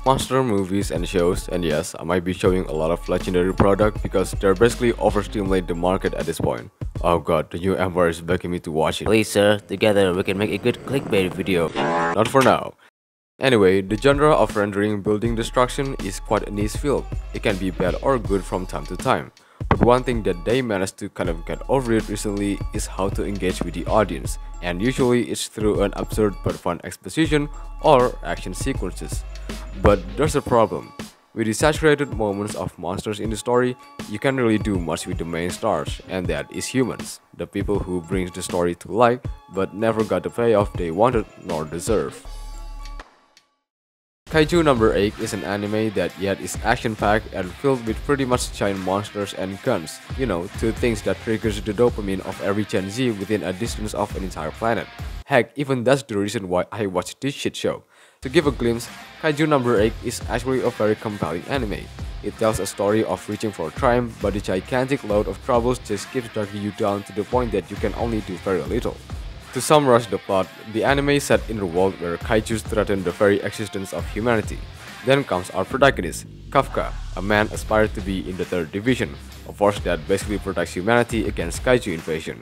monster movies and shows, and yes, I might be showing a lot of legendary product because they're basically overstimulate the market at this point. Oh god, the new Empire is begging me to watch it. Please sir, together we can make a good clickbait video. Not for now. Anyway, the genre of rendering building destruction is quite a niche field. It can be bad or good from time to time. But one thing that they managed to kind of get over it recently is how to engage with the audience, and usually it's through an absurd but fun exposition or action sequences. But there's a problem. With the saturated moments of monsters in the story, you can't really do much with the main stars, and that is humans, the people who brings the story to life but never got the payoff they wanted nor deserve. Kaiju No. 8 is an anime that yet is action-packed and filled with pretty much giant monsters and guns. You know, two things that triggers the dopamine of every Gen Z within a distance of an entire planet. Heck, even that's the reason why I watched this shit show. To give a glimpse, Kaiju No. 8 is actually a very compelling anime. It tells a story of reaching for triumph, but the gigantic load of troubles just keeps dragging you down to the point that you can only do very little. To summarize the plot, the anime is set in a world where kaijus threaten the very existence of humanity. Then comes our protagonist, Kafka, a man aspired to be in the 3rd Division, a force that basically protects humanity against kaiju invasion.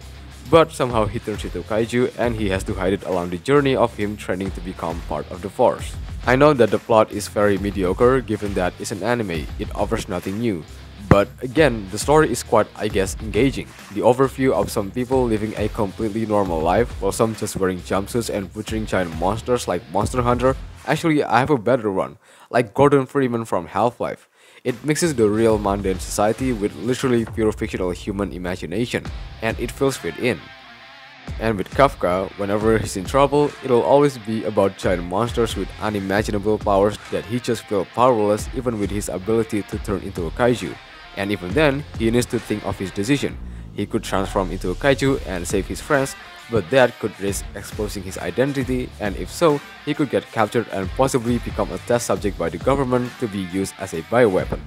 But somehow he turns into kaiju and he has to hide it along the journey of him training to become part of the force. I know that the plot is very mediocre given that it's an anime, it offers nothing new. But again, the story is quite, I guess, engaging. The overview of some people living a completely normal life, while some just wearing jumpsuits and butchering giant monsters like Monster Hunter. Actually, I have a better one, like Gordon Freeman from Half-Life. It mixes the real mundane society with literally pure fictional human imagination, and it feels fit in. And with Kafka, whenever he's in trouble, it'll always be about giant monsters with unimaginable powers that he just feels powerless even with his ability to turn into a kaiju. And even then, he needs to think of his decision. He could transform into a kaiju and save his friends, but that could risk exposing his identity, and if so, he could get captured and possibly become a test subject by the government to be used as a bioweapon.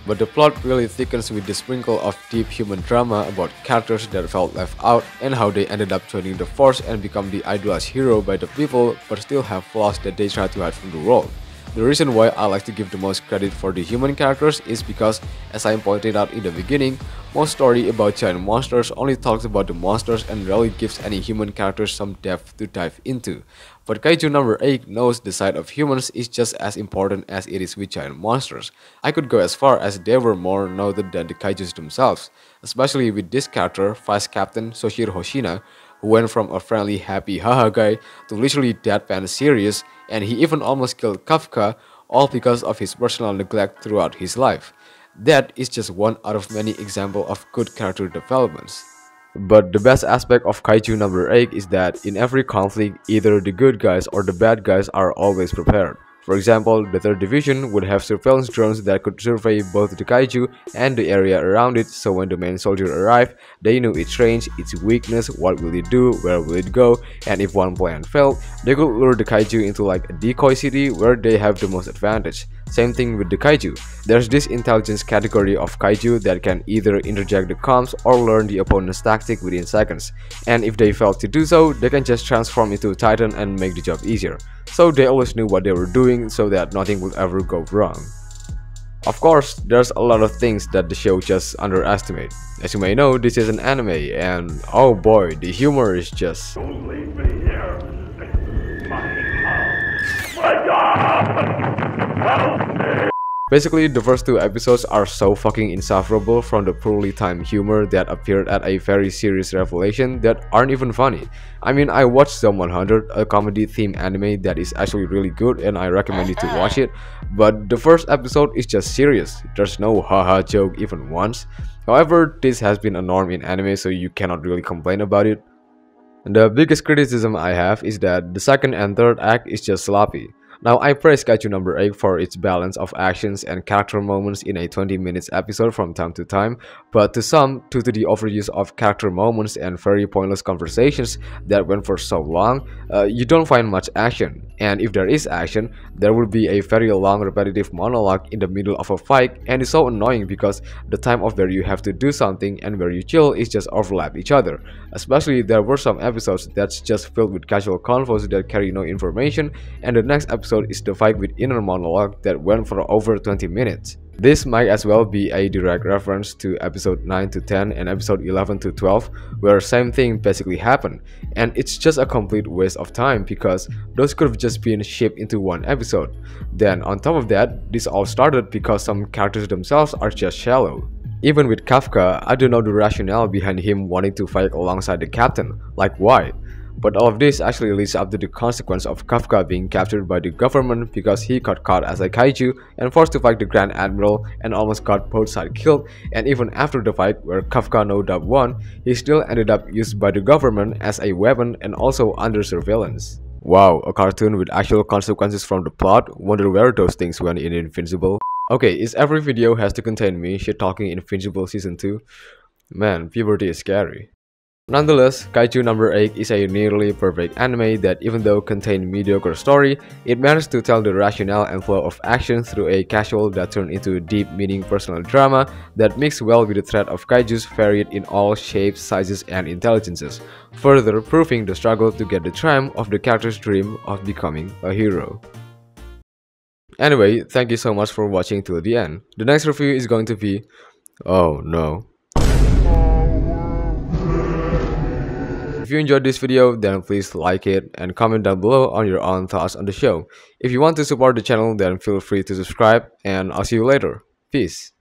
But the plot really thickens with the sprinkle of deep human drama about characters that felt left out and how they ended up joining the force and become the idolized hero by the people but still have flaws that they try to hide from the world. The reason why I like to give the most credit for the human characters is because, as I pointed out in the beginning, most story about giant monsters only talks about the monsters and rarely gives any human characters some depth to dive into. But Kaiju No. 8 knows the side of humans is just as important as it is with giant monsters. I could go as far as they were more noted than the kaijus themselves, especially with this character, Vice Captain Soshiro Hoshina, who went from a friendly happy haha guy to literally deadpan serious, and he even almost killed Kafka, all because of his personal neglect throughout his life. That is just one out of many examples of good character developments. But the best aspect of Kaiju No. 8 is that in every conflict, either the good guys or the bad guys are always prepared. For example, the 3rd Division would have surveillance drones that could survey both the kaiju and the area around it, so when the main soldier arrived, they knew its range, its weakness, what will it do, where will it go, and if one plan failed, they could lure the kaiju into like a decoy city where they have the most advantage. Same thing with the kaiju. There's this intelligence category of kaiju that can either interject the comms or learn the opponent's tactic within seconds, and if they fail to do so, they can just transform into a titan and make the job easier. So they always knew what they were doing so that nothing would ever go wrong. Of course, there's a lot of things that the show just underestimate. As you may know, this is an anime and oh boy, the humor is just... Don't leave me here! My God! Help me! Basically, the first 2 episodes are so fucking insufferable from the poorly timed humor that appeared at a very serious revelation that aren't even funny. I mean, I watched Zone 100, a comedy-themed anime that is actually really good and I recommend you to watch it, but the first episode is just serious. There's no haha joke even once. However, this has been a norm in anime, so you cannot really complain about it. The biggest criticism I have is that the 2nd and 3rd act is just sloppy. Now, I praise Kaiju No. 8 for its balance of actions and character moments in a 20 minutes episode from time to time, but to some, due to the overuse of character moments and very pointless conversations that went for so long, you don't find much action. And if there is action, there will be a very long repetitive monologue in the middle of a fight, and it's so annoying because the time of where you have to do something and where you chill is just overlap each other. Especially there were some episodes that's just filled with casual convos that carry no information, and the next episode is the fight with inner monologue that went for over 20 minutes. This might as well be a direct reference to episode 9 to 10 and episode 11 to 12, where same thing basically happened, and it's just a complete waste of time because those could have just been shipped into one episode. Then on top of that, this all started because some characters themselves are just shallow. Even with Kafka, I don't know the rationale behind him wanting to fight alongside the captain, like why? But all of this actually leads up to the consequence of Kafka being captured by the government because he got caught as a kaiju and forced to fight the Grand Admiral and almost got both sides killed, and even after the fight where Kafka No won, he still ended up used by the government as a weapon and also under surveillance. Wow, a cartoon with actual consequences from the plot? Wonder where those things went in Invincible. Okay, is every video has to contain me shit talking Invincible Season 2? Man, puberty is scary. Nonetheless, Kaiju No. 8 is a nearly perfect anime that even though contained mediocre story, it managed to tell the rationale and flow of action through a casual that turned into deep meaning personal drama that mixed well with the threat of kaijus varied in all shapes, sizes, and intelligences, further proving the struggle to get the triumph of the character's dream of becoming a hero. Anyway, thank you so much for watching till the end. The next review is going to be... oh no. If you enjoyed this video, then please like it and comment down below on your own thoughts on the show. If you want to support the channel, then feel free to subscribe, and I'll see you later. Peace.